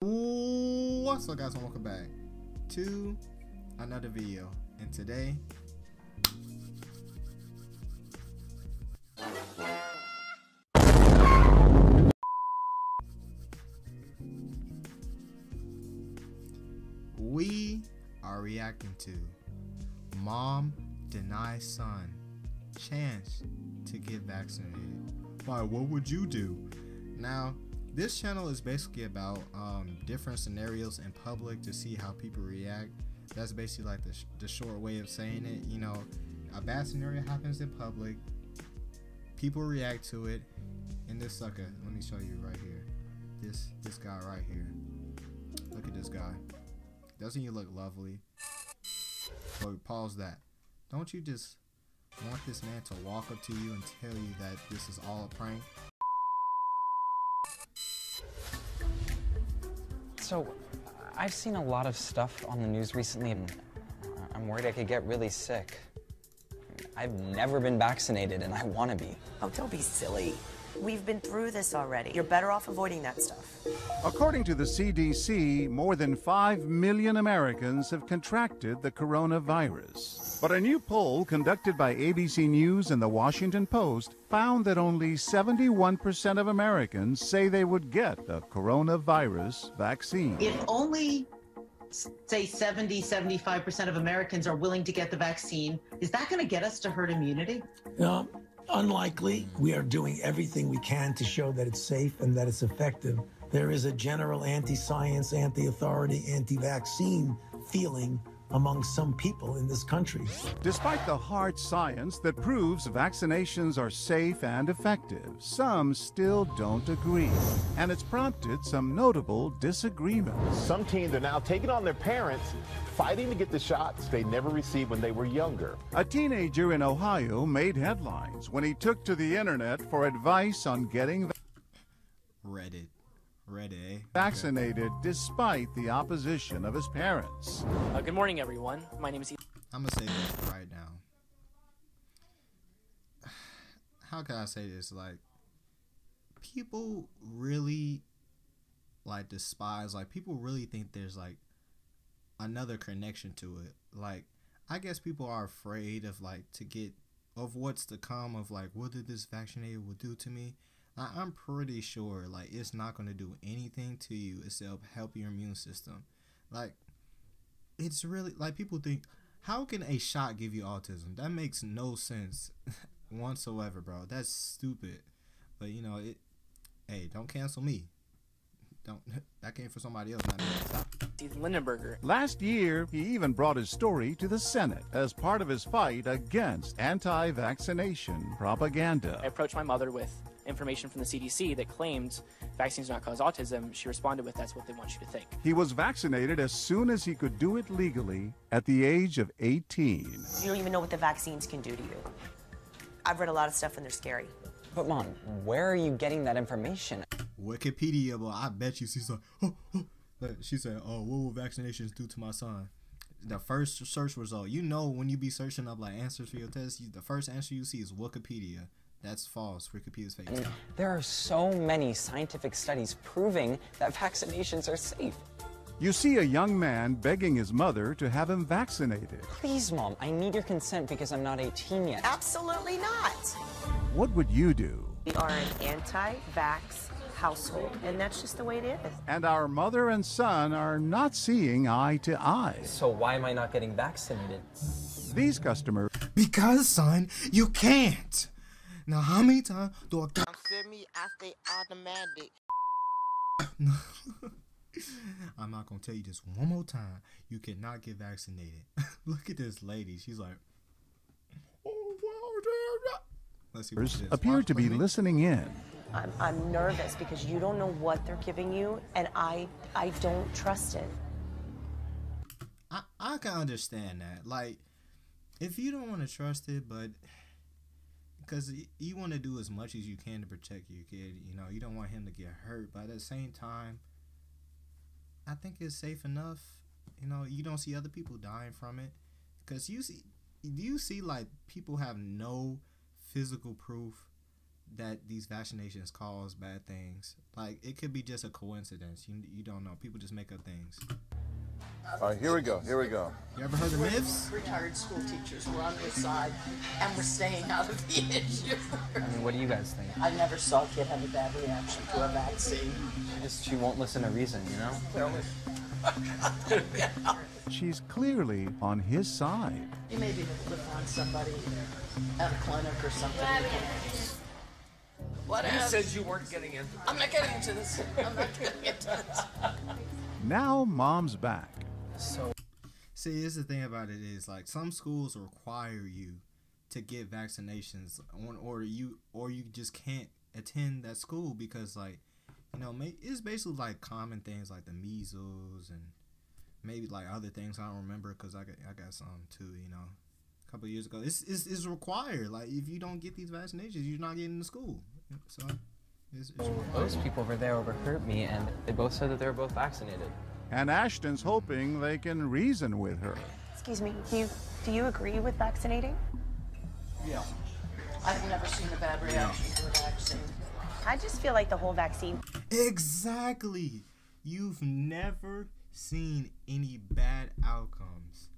What's up, guys, and welcome back to another video. And today we are reacting to Mom Denies Son Chance to Get Vaccinated. Why, what would you do? Now, this channel is basically about different scenarios in public to see how people react. That's basically like the short way of saying it. You know, a bad scenario happens in public, people react to it, and this sucker, let me show you right here. This guy right here. Look at this guy. Doesn't he look lovely? So pause that. Don't you just want this man to walk up to you and tell you that this is all a prank? So, I've seen a lot of stuff on the news recently, and I'm worried I could get really sick. I've never been vaccinated, and I want to be. Oh, don't be silly. We've been through this already. You're better off avoiding that stuff. According to the CDC, more than 5 million Americans have contracted the coronavirus. But a new poll conducted by ABC News and the Washington Post found that only 71% of Americans say they would get the coronavirus vaccine. If only, say, 75% of Americans are willing to get the vaccine, is that going to get us to herd immunity? No, unlikely. We are doing everything we can to show that it's safe and that it's effective. There is a general anti-science, anti-authority, anti-vaccine feeling among some people in this country. Despite the hard science that proves vaccinations are safe and effective, some still don't agree. And it's prompted some notable disagreements. Some teens are now taking on their parents, fighting to get the shots they never received when they were younger. A teenager in Ohio made headlines when he took to the internet for advice on getting Reddit, vaccinated despite the opposition of his parents. Good morning, everyone. My name is I'm gonna say this right now. How can I say this? Like, people really like despise, like, people really think there's like another connection to it. Like, I guess people are afraid of of what's to come, of like, what did this vaccinated will do to me. I'm pretty sure like it's not going to do anything to you except help your immune system. Like, it's really like, people think, how can a shot give you autism? That makes no sense whatsoever, bro. That's stupid. But you know, hey, don't cancel me. Don't. That came for somebody else, not me. Stop. Lindenberger. Last year, he even brought his story to the Senate as part of his fight against anti-vaccination propaganda. I approached my mother with information from the CDC that claimed vaccines do not cause autism. She responded with, "That's what they want you to think." He was vaccinated as soon as he could do it legally at the age of 18. You don't even know what the vaccines can do to you. I've read a lot of stuff and they're scary. But Mom, where are you getting that information? Wikipedia, but I bet you she's like, she said, "Oh, what will vaccinations do to my son?" The first search result, you know, when you be searching up like answers for your test, the first answer you see is Wikipedia. That's false. Wikipedia's fake. There are so many scientific studies proving that vaccinations are safe. You see a young man begging his mother to have him vaccinated. Please, Mom, I need your consent because I'm not 18 yet. Absolutely not. What would you do? We are an anti-vax household, and that's just the way it is. And our mother and son are not seeing eye to eye. So why am I not getting vaccinated? These customers... Because, son, you can't. Now, how many times do I got... I stay automatic. I'm not going to tell you this one more time. You cannot get vaccinated. Look at this lady. She's like... Let's see what she is. appear to be listening in. I'm nervous because you don't know what they're giving you, and I don't trust it. I can understand that. Like, if you don't want to trust it, but... because you want to do as much as you can to protect your kid, you know, you don't want him to get hurt, but at the same time, I think it's safe enough. You know, you don't see other people dying from it, because you see like people have no physical proof that these vaccinations cause bad things. Like, it could be just a coincidence. You don't know. People just make up things. All right, here we go. Here we go. You ever heard of myths? Retired school teachers were on your side, and we're staying out of the issue. I mean, what do you guys think? I never saw a kid have a bad reaction to a vaccine. She won't listen to reason, you know? She's clearly on his side. You may be able to find somebody at a clinic or something. What You said you weren't getting into this. I'm not getting into this. I'm not getting into this. Now mom's back. See, here's the thing about it is, like, some schools require you to get vaccinations or you just can't attend that school because, like, you know, it's basically like common things like the measles and maybe like other things I don't remember because I got some too, you know, a couple of years ago. It's required. Like, if you don't get these vaccinations, you're not getting to school. So it's required. Those people over there overheard me, and they both said that they were both vaccinated. And Ashton's hoping they can reason with her. Excuse me, do you agree with vaccinating? Yeah. I've never seen a bad reaction to a vaccine. I just feel like the whole vaccine. Exactly. You've never seen any bad outcomes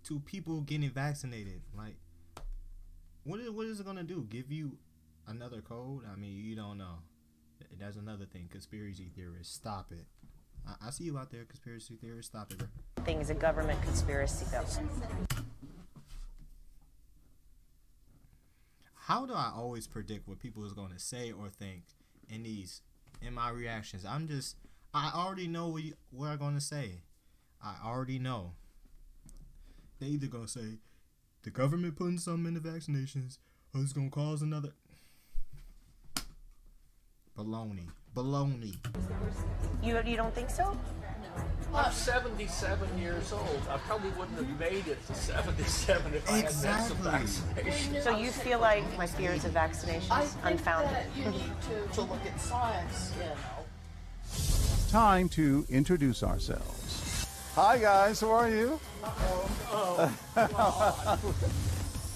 to people getting vaccinated. Like, what is it gonna do? Give you another cold? I mean, you don't know. That's another thing. Conspiracy theorists, stop it. I see you out there, conspiracy theorists. Stop it, bro. Thing is a government conspiracy, though. How do I always predict what people is going to say or think in my reactions? I already know what I'm going to say. I already know. They either going to say, the government putting something in the vaccinations, or it's going to cause another. Baloney. You don't think so? I'm 77 years old. I probably wouldn't have made it to 77 if I had had some vaccination. So you feel like my fears of vaccination is unfounded? You need to look at science, you know. Time to introduce ourselves. Hi, guys. How are you?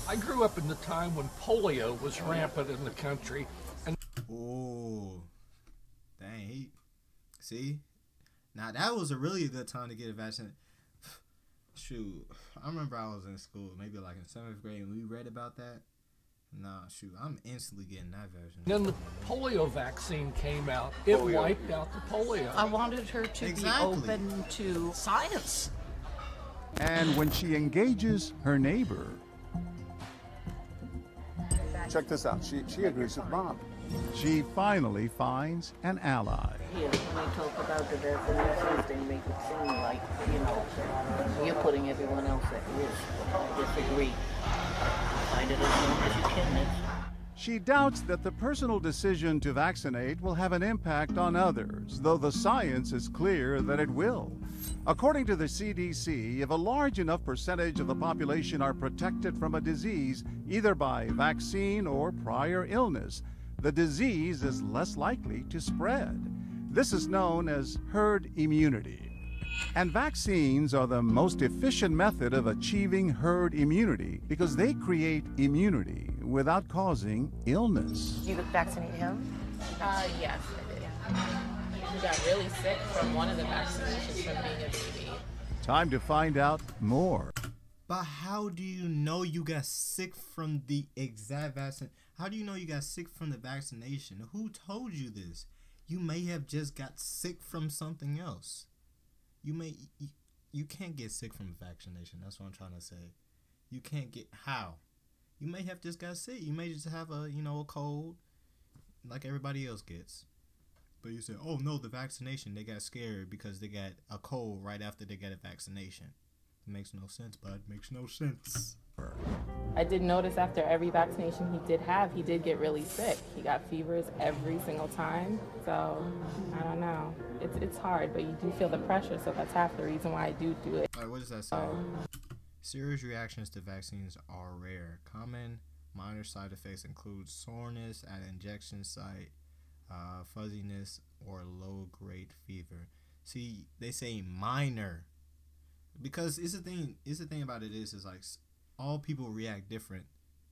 I grew up in the time when polio was rampant in the country. Oh, dang. See? Now, that was a really good time to get a vaccine. Shoot, I remember I was in school, maybe like in 7th grade, and we read about that. Nah, shoot, I'm instantly getting that vaccine. Then the polio vaccine came out. It wiped out the polio. I wanted her to be open to science. And when she engages her neighbor. Check this out. She agrees with Mom. She finally finds an ally. Here, when they talk about the vaccinations, they make it seem like, you know, you're putting everyone else at risk. I disagree. Find it as long as you can. She doubts that the personal decision to vaccinate will have an impact on others, though the science is clear that it will. According to the CDC, if a large enough percentage of the population are protected from a disease, either by vaccine or prior illness, the disease is less likely to spread. This is known as herd immunity. And vaccines are the most efficient method of achieving herd immunity because they create immunity without causing illness. You vaccinate him? Yes, I did. He got really sick from one of the vaccinations from being a baby. Time to find out more. But how do you know you got sick from the exact vaccine? How do you know you got sick from the vaccination? Who told you this? You may have just got sick from something else. You can't get sick from vaccination. That's what I'm trying to say. You can't get how? You may have just got sick. You may just have a cold like everybody else gets. But you say, oh no, the vaccination, they got scared because they got a cold right after they got a vaccination. It makes no sense, bud. Makes no sense. I did notice after every vaccination he did get really sick. He got fevers every single time. So, I don't know. It's hard, but you do feel the pressure, so that's half the reason why I do it. All right, what does that say? Serious reactions to vaccines are rare. Common minor side effects include soreness at injection site, fuzziness, or low-grade fever. See, they say minor because it's the thing about it is like all people react different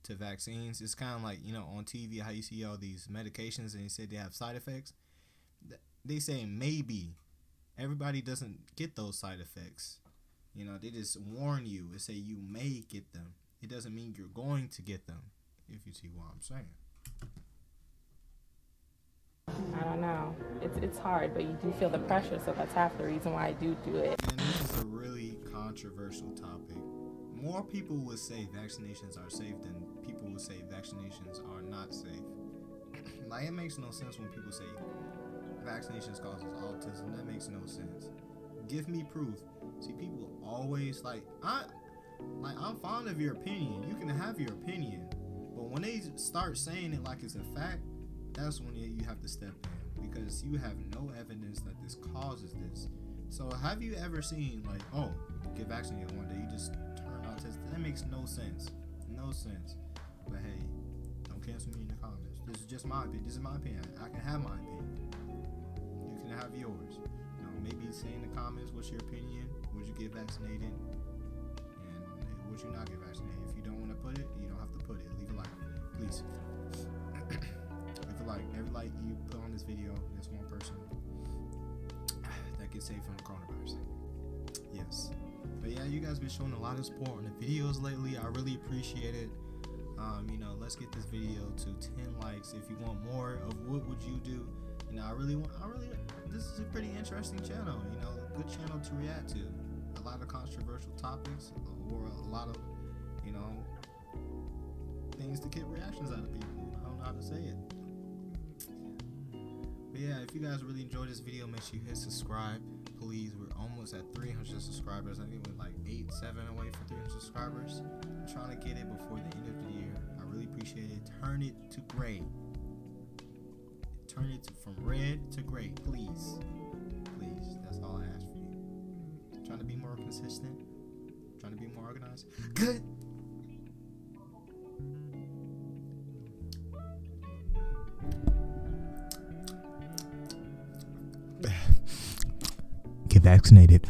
to vaccines. It's kind of like, you know, on TV how you see all these medications and they say they have side effects. They say maybe. Everybody doesn't get those side effects. You know, they just warn you and say you may get them. It doesn't mean you're going to get them, if you see what I'm saying. I don't know. It's hard, but you do feel the pressure, so that's half the reason why I do it. And this is a really controversial topic. More people would say vaccinations are safe than people would say vaccinations are not safe. Like, it makes no sense when people say vaccinations causes autism. That makes no sense. Give me proof. See, people always I'm fond of your opinion. You can have your opinion, but when they start saying it like it's a fact, that's when you have to step in, because you have no evidence that this causes this. So have you ever seen, like, oh, get vaccinated one day, you just turn autistic? That makes no sense. No sense. But hey, don't cancel me in the comments. This is just my opinion. This is my opinion. I can have my opinion. You can have yours. You know, maybe say in the comments what's your opinion. Would you get vaccinated? And would you not get vaccinated? If you don't want to put it, you don't have to put it. Leave a like, please. Leave a like. Every like you put on this video, there's one person that gets saved from the coronavirus. Yes. But yeah, you guys been showing a lot of support on the videos lately. I really appreciate it. You know, let's get this video to 10 likes. If you want more of what would you do, you know, this is a pretty interesting channel, you know, a good channel to react to. A lot of controversial topics, or a lot of, you know, things to get reactions out of people. I don't know how to say it. But yeah, if you guys really enjoyed this video, make sure you hit subscribe, please. We're almost at 300 subscribers. I think we're like 7 away from 300 subscribers. I'm trying to get it before the end of the year. I really appreciate it. Turn it to gray. Turn it from red to gray, please. Please, that's all I ask for you. Trying to be more consistent. Trying to be more organized. Good. Get vaccinated.